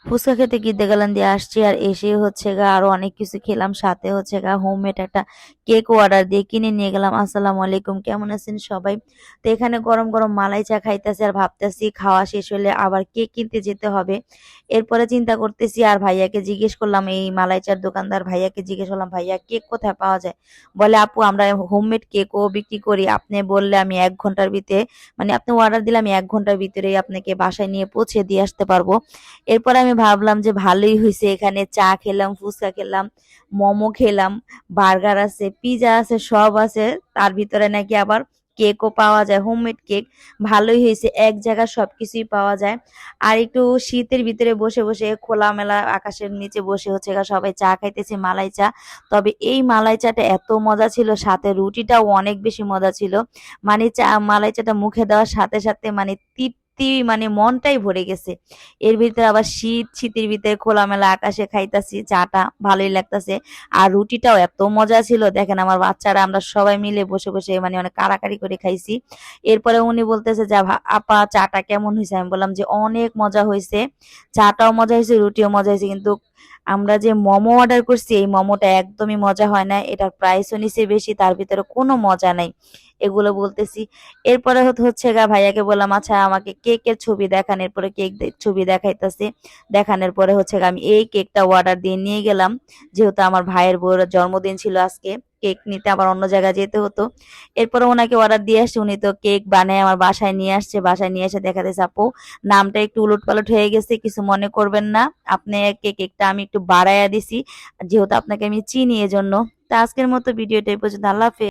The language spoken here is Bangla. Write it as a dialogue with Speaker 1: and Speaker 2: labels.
Speaker 1: ফুচকা খেতে গির্দে দিয়ে আসছি আর এসে হচ্ছে গা আরো অনেক কিছু খেলাম, সাথে হচ্ছে গা হোমমেড একটা কেক অর্ডার দিয়ে কিনে নিয়ে গেলাম। আসসালামু আলাইকুম, কেমন আছেন সবাই? তো এখানে গরম গরম মালাই চা খাইতেছি আর ভাবতেছি খাওয়া শেষ হলে আবার কেক কিনতে যেতে হবে। এরপরে চিন্তা করতেছি আর ভাইয়াকে জিজ্ঞেস করলাম, এই মালাই চার দোকানদার ভাইয়াকে জিজ্ঞেস করলাম, ভাইয়া কেক কোথায় পাওয়া যায়? বলে আপু আমরা হোমমেড কেকও বিক্রি করি, আপনি বললে আমি 1 ঘন্টার ভিতরে, মানে আপনি অর্ডার দিলে আমি 1 ঘন্টার ভিতরেই আপনাকে বাসায় নিয়ে পৌঁছে দিয়ে আসতে পারবো। এরপরে আমি ভাবলাম যে ভালোই হয়েছে, এখানে চা খেলাম, ফুচকা খেলাম, মোমো খেলাম, বার্গার আছে, পিজা আছে, সব আছে। তার ভিতরে নাকি আবার কেকও পাওয়া যায়, হোমমেড কেক। ভালোই হয়েছে, এক জায়গায় সবকিছুই পাওয়া যায়। আর একটু শীতের ভিতরে বসে বসে খোলামেলা আকাশের নিচে বসে হচ্ছে সবাই চা খাইতেছে, মালাই চা। তবে এই মালাই চাটা এত মজা ছিল, সাথে রুটিটাও অনেক বেশি মজা ছিল। মানে চা মালাই চাটা মুখে দেওয়ার সাথে সাথে মানে তৃপ্তি, মানে মনটাই ভরে গেছে। এর ভিতরে আবার শীতের ভিতরে খোলামেলা আকাশে খাইতাছি চাটা, ভালোই লাগতাছে। আর রুটিটাও এত মজা ছিল, দেখেন আমার বাচ্চারা আমরা সবাই মিলে বসে বসে মানে অনেক কাড়াকাড়ি করে খাইছি। এরপরে উনি বলতেছে যে আপা চাটা কেমন হয়েছে? আমি বললাম যে অনেক মজা হয়েছে, চাটাও মজা হয়েছে, রুটিও মজা হয়েছে, কিন্তু আমরা যে মোমো অর্ডার করছি এই মোমোটা একদমই মজা হয় না, এটার প্রাইসও নিচে বেশি, তার ভিতরে কোনো মজা নাই, এগুলো বলতেছি। এরপরে হচ্ছে গা ভাইয়াকে বললাম আচ্ছা আমাকে কেকের ছবি দেখান। এরপরে ছবি দেখাইতেছে। দেখানোর পরে হচ্ছে গা আমি এই কেকটা অর্ডার দিয়ে নিয়ে গেলাম, যেহেতু আমার ভাইয়ের বউর জন্মদিন ছিল আজকে, কেক নিতে আবার অন্য জায়গায় যেতে হতো। এরপরে ওনাকে অর্ডার দিয়ে আসছে, উনি তো কেক বানায় আমার বাসায় নিয়ে আসছে। বাসায় নিয়ে এসে দেখাতেছে আপু নামটা একটু উলটপালট হয়ে গেছে, কিছু মনে করবেন না, আপনি কেকটা আমি একটু বাড়াইয়া দিছি, যেহেতু আপনাকে আমি চিনি এজন্য। তা আজকের মতো ভিডিওটা এই পর্যন্ত, আল্লাহ হাফেজ।